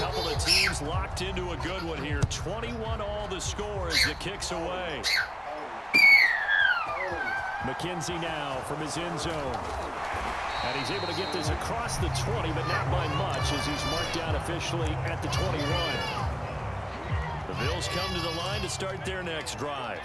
Couple of teams locked into a good one here. 21 all the score as the kick's away. McKenzie now from his end zone. And he's able to get this across the 20, but not by much as he's marked down officially at the 21. The Bills come to the line to start their next drive.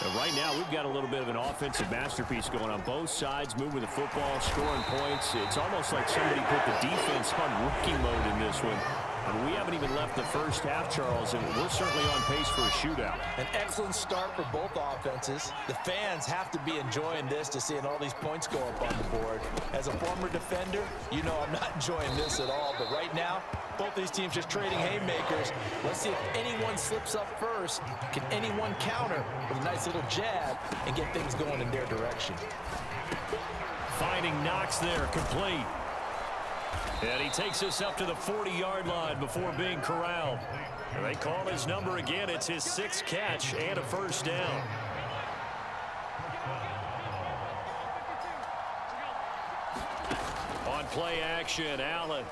And right now, we've got a little bit of an offensive masterpiece going on both sides, moving the football, scoring points. It's almost like somebody put the defense on rookie mode in this one. And we haven't even left the first half, Charles, and we're certainly on pace for a shootout. An excellent start for both offenses. The fans have to be enjoying this to seeing all these points go up on the board. As a former defender, you know I'm not enjoying this at all. But right now, both these teams just trading haymakers. Let's see if anyone slips up first. Can anyone counter with a nice little jab and get things going in their direction? Finding Knox there, complete. And he takes us up to the 40-yard line before being corralled. And they call his number again. It's his 6th catch and a first down. On play action, Allen.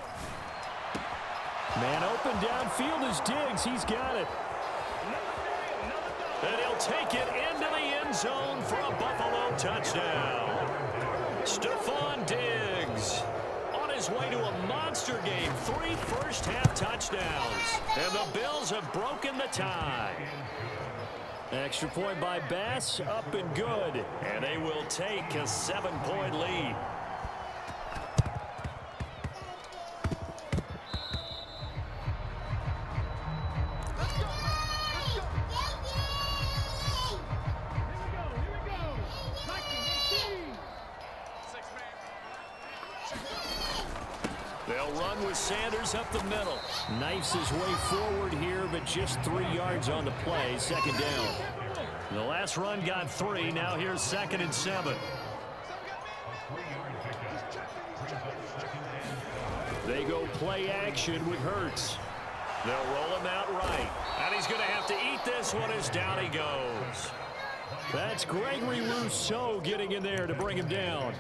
Man open downfield is Diggs. He's got it. And he'll take it into the end zone for a Buffalo touchdown. Stephon Diggs. His way to a monster game. 3 first-half touchdowns. And the Bills have broken the tie. Extra point by Bass, up and good. And they will take a 7-point lead. They'll run with Sanders up the middle. Knifes his way forward here, but just 3 yards on the play. 2nd down. The last run got 3. Now here's 2nd and 7. They go play action with Hurts. They'll roll him out right. And he's going to have to eat this one as down he goes. That's Gregory Rousseau getting in there to bring him down.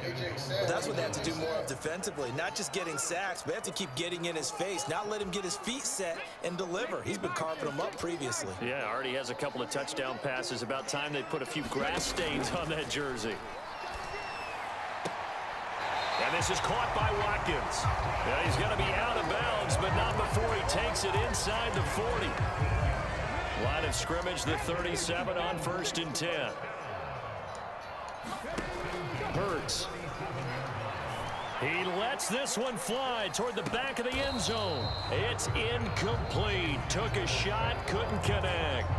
That's what they have to do more of defensively. Not just getting sacks, but they have to keep getting in his face. Not let him get his feet set and deliver. He's been carving them up previously. Yeah, already has a couple of touchdown passes. About time they put a few grass stains on that jersey. And this is caught by Watkins. Yeah, he's going to be out of bounds, but not before he takes it inside the 40. Line of scrimmage, the 37 on 1st and 10. Hurts. He lets this one fly toward the back of the end zone. It's incomplete. Took a shot, couldn't connect.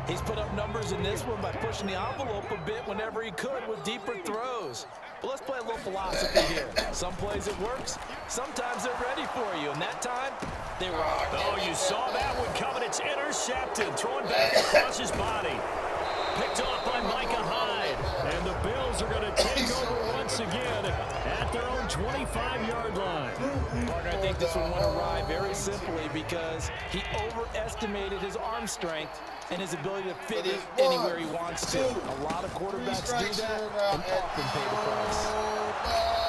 He's put up numbers in this one by pushing the envelope a bit whenever he could with deeper throws. But let's play a little philosophy here. Some plays it works. Sometimes they're ready for you. And that time, they were out. Oh, you saw that one coming. It's intercepted. Thrown back across his body. Picked off by Micah Hyde. And the Bills are going to take over once again at their own 25-yard line. Parker, I think this one went awry very simply because he overestimated his arm strength and his ability to fit it anywhere he wants to. A lot of quarterbacks do that and often pay the price.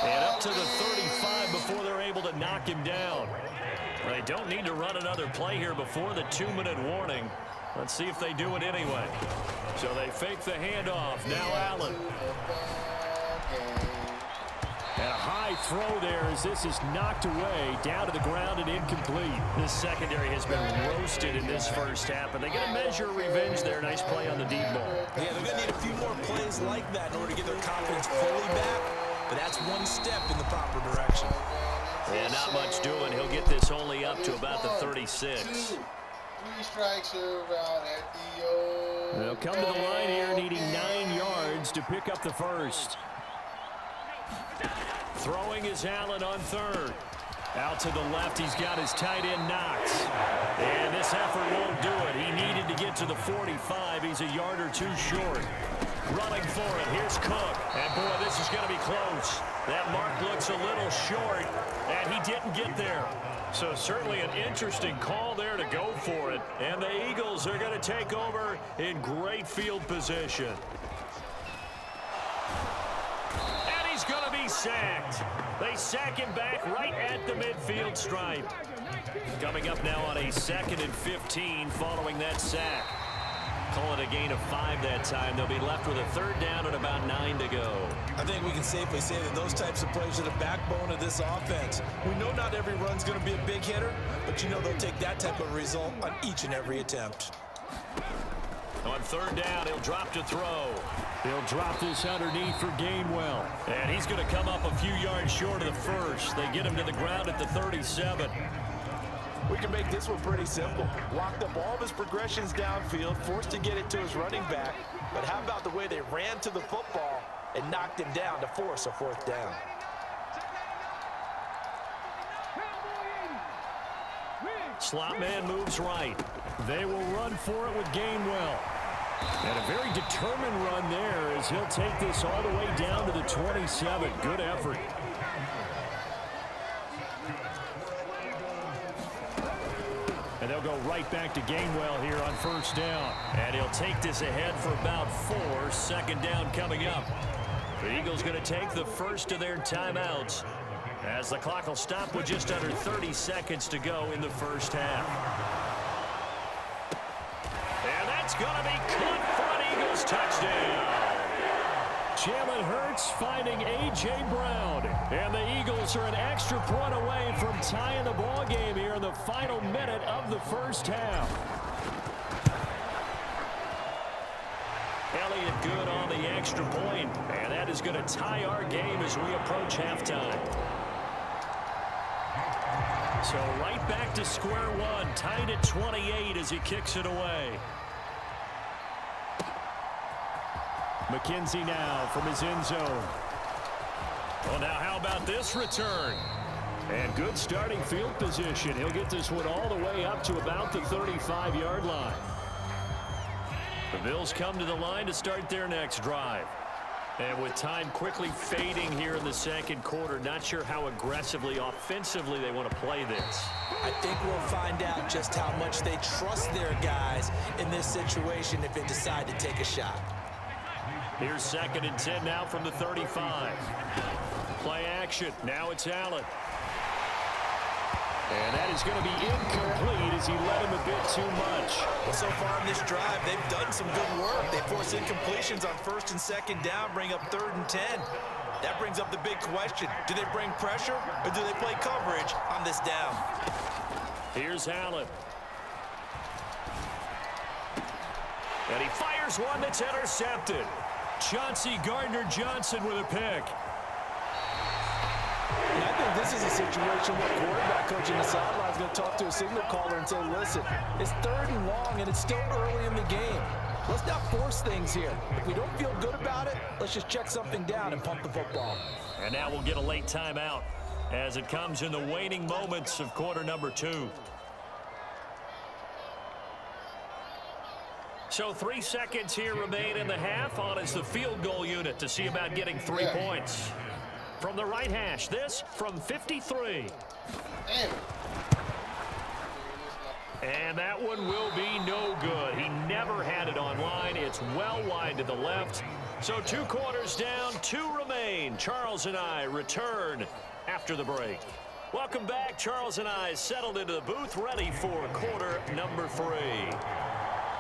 And up to the 35 before they're able to knock him down. They don't need to run another play here before the 2-minute warning. Let's see if they do it anyway. So they fake the handoff. Now Allen. And a high throw there as this is knocked away, down to the ground and incomplete. This secondary has been roasted in this first half, and they get a measure of revenge there. Nice play on the deep ball. Yeah, they're going to need a few more plays like that in order to get their confidence fully back, but that's one step in the proper direction. And not much doing. He'll get this only up to about the 36. 3 strikes around at the They'll come to the line here needing 9 yards to pick up the first. Throwing is Allen on 3rd. Out to the left, he's got his tight end Knox. And this effort won't do it. He needed to get to the 45. He's a yard or 2 short. Running for it. Here's Cook. And boy, this is going to be close. That mark looks a little short, and he didn't get there. So certainly an interesting call there to go for it. And the Eagles are going to take over in great field position. And he's going to be sacked. They sack him back right at the midfield stripe. Coming up now on a 2nd and 15 following that sack. Call it a gain of 5 that time. They'll be left with a 3rd down and about 9 to go. I think we can safely say that those types of plays are the backbone of this offense. We know not every run's going to be a big hitter, but you know they'll take that type of result on each and every attempt. On 3rd down, he'll drop to throw. He'll drop this underneath for Gainwell. And he's going to come up a few yards short of the first. They get him to the ground at the 37. We can make this one pretty simple. Locked up all of his progressions downfield, forced to get it to his running back. But how about the way they ran to the football and knocked him down to force a 4th down? Slot man moves right. They will run for it with Gainwell. And a very determined run there as he'll take this all the way down to the 27. Good effort. And they'll go right back to Gainwell here on 1st down. And he'll take this ahead for about 4. 2nd down coming up. The Eagles going to take the first of their timeouts as the clock will stop with just under 30 seconds to go in the first half. And that's going to be caught for an Eagles touchdown. Jalen Hurts finding A.J. Brown. And the Eagles are an extra point away from tying the ball game here in the final minute of the first half. Elliott good on the extra point, and that is going to tie our game as we approach halftime. So right back to square one, tied at 28 as he kicks it away. McKenzie now from his end zone. Well, now how about this return? And good starting field position. He'll get this one all the way up to about the 35-yard line. The Bills come to the line to start their next drive. And with time quickly fading here in the 2nd quarter, not sure how aggressively, offensively they want to play this. I think we'll find out just how much they trust their guys in this situation if they decide to take a shot. Here's 2nd and 10 now from the 35. Play action. Now it's Allen. And that is going to be incomplete as he led him a bit too much. Well, so far in this drive, they've done some good work. They force incompletions on 1st and 2nd down, bring up 3rd and 10. That brings up the big question. Do they bring pressure or do they play coverage on this down? Here's Allen. And he fires one that's intercepted. Chauncey Gardner-Johnson with a pick. And I think this is a situation where quarterback coach in the sideline is going to talk to a signal caller and say, listen, it's 3rd and long and it's still early in the game. Let's not force things here. If we don't feel good about it, let's just check something down and pump the football. And now we'll get a late timeout as it comes in the waning moments of quarter number 2. So 3 seconds here remain in the half. On is the field goal unit to see about getting 3 points. From the right hash, this from 53. And that one will be no good. He never had it online. It's well wide to the left. So 2 quarters down, 2 remain. Charles and I return after the break. Welcome back. Charles and I settled into the booth, ready for quarter number 3.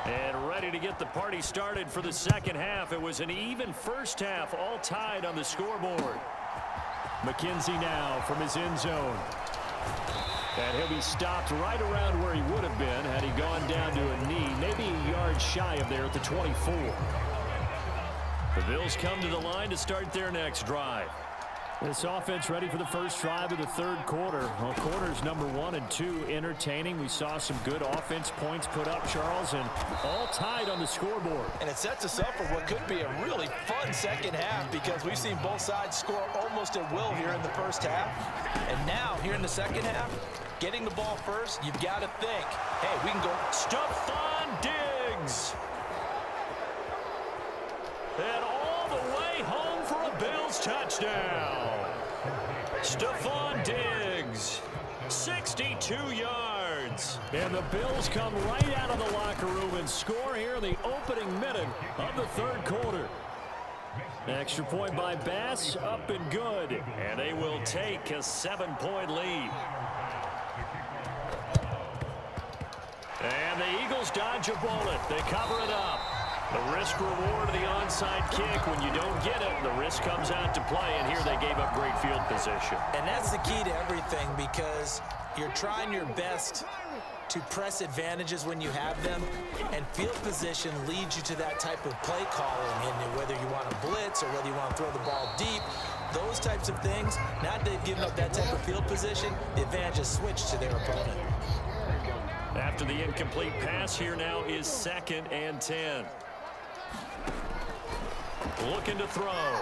And ready to get the party started for the 2nd half. It was an even first half, all tied on the scoreboard. McKenzie now from his end zone. And he'll be stopped right around where he would have been had he gone down to a knee, maybe a yard shy of there at the 24. The Bills come to the line to start their next drive. This offense ready for the first drive of the 3rd quarter. Well, quarters number 1 and 2 entertaining. We saw some good offense points put up, Charles, and all tied on the scoreboard. And it sets us up for what could be a really fun 2nd half because we've seen both sides score almost at will here in the first half. And now, here in the 2nd half, getting the ball first, you've got to think, hey, we can go. Stephon Diggs. And all the way home for a Bills touchdown. Stephon Diggs, 62 yards. And the Bills come right out of the locker room and score here in the opening minute of the 3rd quarter. Extra point by Bass, up and good. And they will take a 7-point lead. And the Eagles dodge a bullet. They cover it up. The risk reward of the onside kick. When you don't get it, the risk comes out to play, and here they gave up great field position. And that's the key to everything, because you're trying your best to press advantages when you have them, and field position leads you to that type of play calling, and whether you want to blitz or whether you want to throw the ball deep, those types of things. Now that they've given up that type of field position, the advantage is switched to their opponent. After the incomplete pass, here now is 2nd and 10. Looking to throw.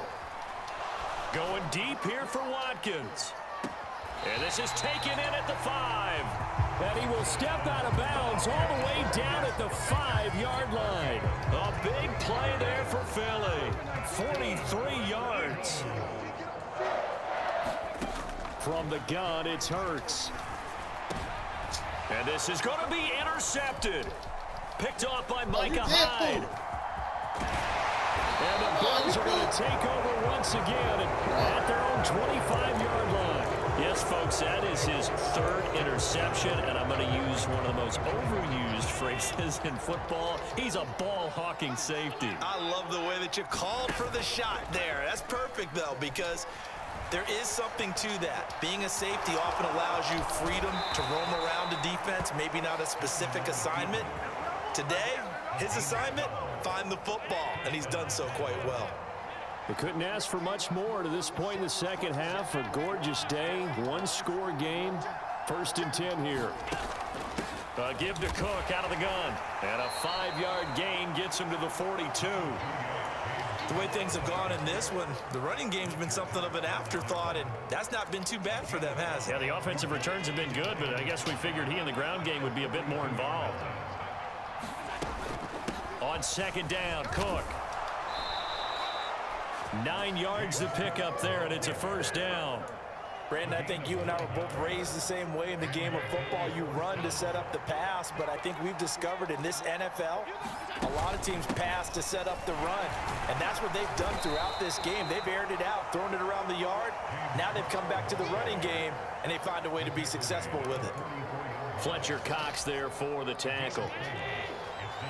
Going deep here for Watkins. And this is taken in at the 5. And he will step out of bounds all the way down at the 5-yard line. A big play there for Philly. 43 yards. From the gun, it's Hurts. And this is going to be intercepted. Picked off by Micah Hyde. And the Bills are going to take over once again at their own 25-yard line. Yes, folks, that is his 3rd interception, and I'm going to use one of the most overused phrases in football. He's a ball-hawking safety. I love the way that you called for the shot there. That's perfect, though, because there is something to that. Being a safety often allows you freedom to roam around the defense, maybe not a specific assignment. Today, his assignment, find the football, and he's done so quite well. They couldn't ask for much more to this point in the second half. A gorgeous day, one-score game. 1st and 10 here. Give to Cook out of the gun. And a 5-yard gain gets him to the 42. The way things have gone in this one, the running game's been something of an afterthought, and that's not been too bad for them, has it? Yeah, the offensive returns have been good, but I guess we figured he in the ground game would be a bit more involved. On 2nd down, Cook. 9 yards to pick up there, and it's a 1st down. Brandon, I think you and I were both raised the same way in the game of football. You run to set up the pass, but I think we've discovered in this NFL, a lot of teams pass to set up the run, and that's what they've done throughout this game. They've aired it out, thrown it around the yard. Now they've come back to the running game, and they find a way to be successful with it. Fletcher Cox there for the tackle.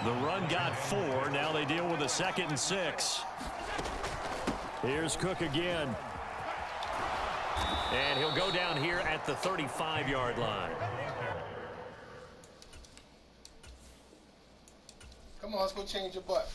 The run got 4. Now they deal with a 2nd and 6. Here's Cook again. And he'll go down here at the 35-yard line. Come on, let's go change your butt.